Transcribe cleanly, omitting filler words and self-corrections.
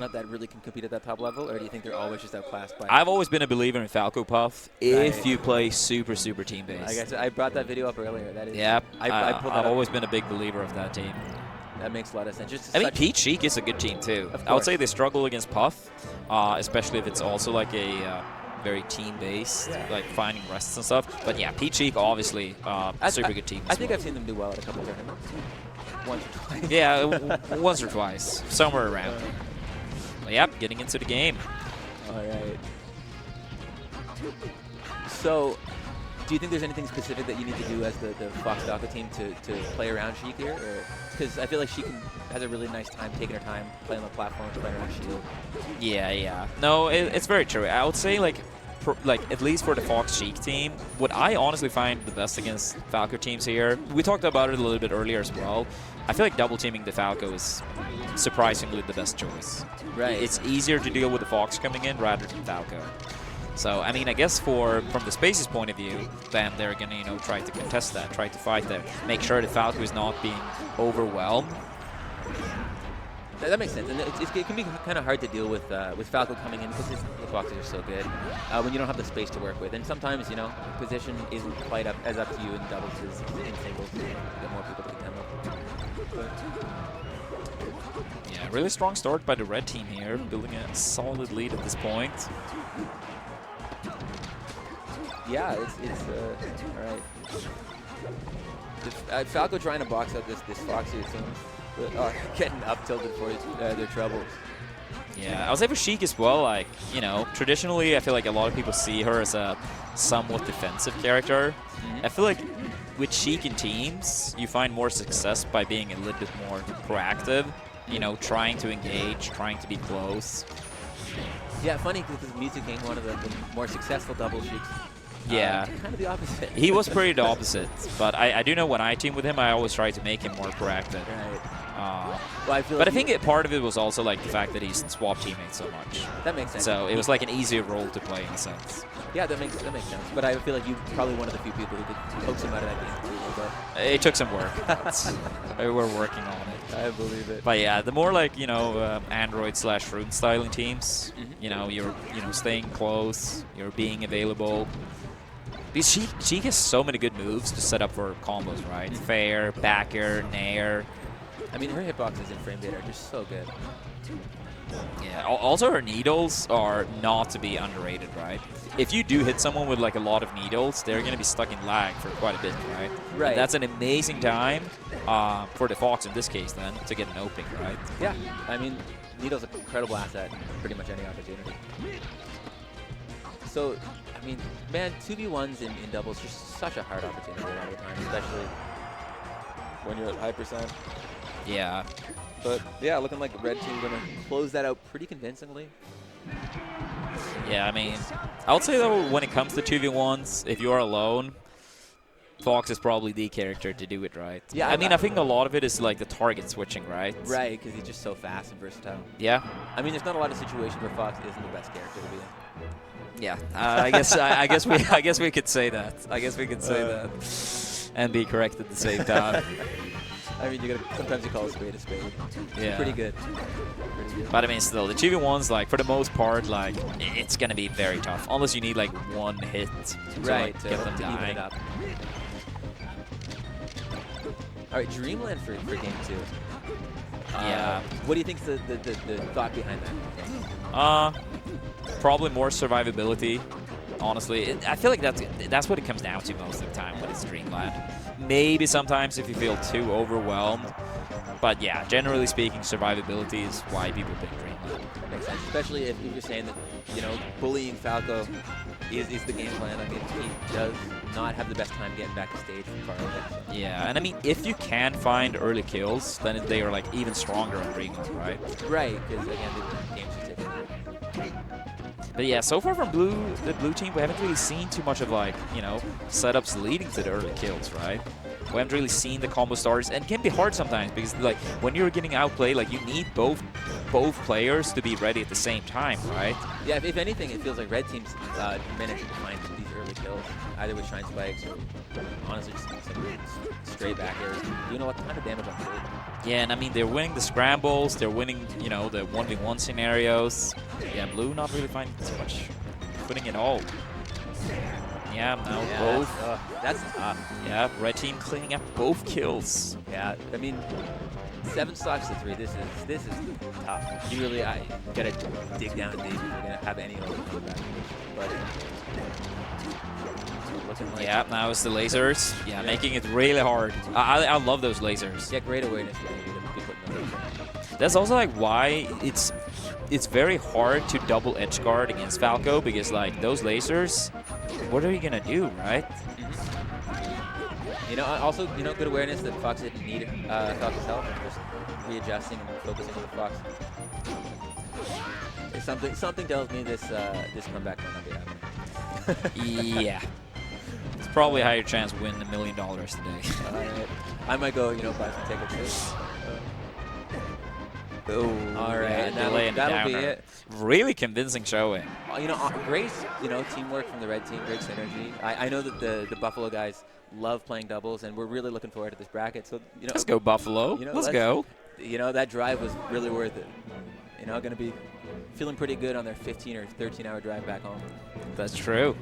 that really can compete at that top level, or do you think they're always just outclassed by? I've always been a believer in Falco Puff if you play super team-based. I guess I brought that video up earlier. That is. Yeah, I've always been a big believer of that team. That makes a lot of sense. Just I mean, Peach Sheik is a good team too. I would say they struggle against Puff, especially if it's also like a very team-based, like finding rests and stuff. But yeah, Peach Sheik obviously super good team. I think I've seen them do well at a couple tournaments. Once or twice. Yeah, once or twice, somewhere around. But yep, getting into the game. All right. So, do you think there's anything specific that you need to do as the Foxy Aklo team to play around Sheik here? Because I feel like she has a really nice time taking her time playing on the platform, playing around Shield. Yeah. No, it's very true. I would say like at least for the Fox Sheik team, what I honestly find the best against Falco teams here, we talked about it a little bit earlier as well. I feel like double teaming the Falco is surprisingly the best choice. Right. It's easier to deal with the Fox coming in rather than Falco. So, I mean, I guess from the Space's point of view, then they're going to, try to contest that, try to fight that, make sure that Falco is not being overwhelmed. That makes sense, and it can be kind of hard to deal with Falco coming in because the boxes are so good when you don't have the space to work with. And sometimes, position isn't quite as up to you in doubles as in singles. You get more people to contend with. Yeah, really strong start by the red team here, building a solid lead at this point. Yeah, it's all right. Falco trying to box out this Foxy, it seems. Getting up tilted for their troubles. Yeah, I was able to Sheik as well. Like, traditionally, I feel like a lot of people see her as a somewhat defensive character. I feel like with Sheik in teams, you find more success by being a little bit more proactive. Trying to engage, trying to be close. Yeah, funny because Music being one of the more successful double Sheiks. Yeah. Kind of the opposite. He was pretty the opposite, but I do know when I team with him, I always try to make him more proactive. Right. Well, I think part of it was also like the fact that he's swapped teammates so much. That makes sense. So it was like an easier role to play in a sense. Yeah, that makes sense. But I feel like you're probably one of the few people who could coax him out of that game a little bit. It took some work. We're working on it. I believe it. But yeah, the more like Android/Rune styling teams, you're staying close, you're being available. Because she has so many good moves to set up for combos, right? Fair, backer, nair. I mean, her hitboxes in frame data are just so good. Yeah, also her needles are not to be underrated, right? If you do hit someone with like a lot of needles, they're going to be stuck in lag for quite a bit, right? Right. And that's an amazing time for the Fox in this case then to get an opening, right? Yeah, I mean, needles are an incredible asset in pretty much any opportunity. So, I mean, man, 2v1s in doubles just such a hard opportunity a lot of the time, especially when you're at high percent. Yeah. But yeah, looking like the red team going to close that out pretty convincingly. Yeah, I mean, I would say though when it comes to 2v1s, if you are alone, Fox is probably the character to do it, right? Yeah, I mean, I think a lot of it is like the target switching, right? Right, because he's just so fast and versatile. Yeah. I mean, there's not a lot of situations where Fox isn't the best character to be in. Yeah, I guess we could say that. I guess we could say that and be correct at the same time. I mean, sometimes you call a spade a spade. Yeah. Pretty good. But I mean, still, the 2v1s, like, for the most part, like, it's going to be very tough. Unless you need, like, one hit to, right, like, get them to dying. even it up. All right, Dreamland for game 2. Yeah. What do you think's the thought behind that? Probably more survivability, honestly. I feel like that's what it comes down to most of the time when it's Dreamland. Maybe sometimes if you feel too overwhelmed. But yeah, generally speaking, survivability is why people pick Dreamland. Makes sense, especially if you're saying that, bullying Falco is the game plan. I mean, he does not have the best time getting back to stage from far away. Yeah, and I mean, if you can find early kills, then they are like even stronger on Dreamland, right? Right, because again, the game's just taking. But yeah, so far from the blue team, we haven't really seen too much of like, setups leading to the early kills, right? We haven't really seen the combo starters, and it can be hard sometimes because like when you're getting outplayed, like you need both both players to be ready at the same time, right? Yeah, if anything, it feels like red teams managing to find these early kills, either with shine spikes or honestly just some straight back airs, doing a ton of damage on Cody. Yeah, and I mean, they're winning the scrambles, they're winning, you know, the 1v1 scenarios. Yeah, blue not really finding too much putting it all. Yeah, now both. That's tough. Yeah, red team cleaning up both kills. Yeah, I mean, 7 stocks to 3. This is tough. You really gotta dig down deep if you're gonna have any of those back. But looking like Yeah, now it's the lasers. Yeah, making it really hard. I love those lasers. yeah, great awareness for you to be putting those. That's also like why it's very hard to double edge guard against Falco, because like those lasers, what are you gonna do, right? You know, also, you know, good awareness that Fox didn't need Falco's help, and just readjusting and focusing on the Fox. Something tells me this comeback might not be happening. Yeah. It's probably a higher chance to win $1 million today. I might go, you know, buy some tickets. Oh, all right, yeah, and that'll be it. Really convincing showing. You know, great, you know, teamwork from the red team, great synergy. I know that the Buffalo guys love playing doubles, and we're really looking forward to this bracket. So, you know, Let's go Buffalo. You know, let's go. You know, that drive was really worth it. You know, going to be feeling pretty good on their 15 or 13-hour drive back home. That's true.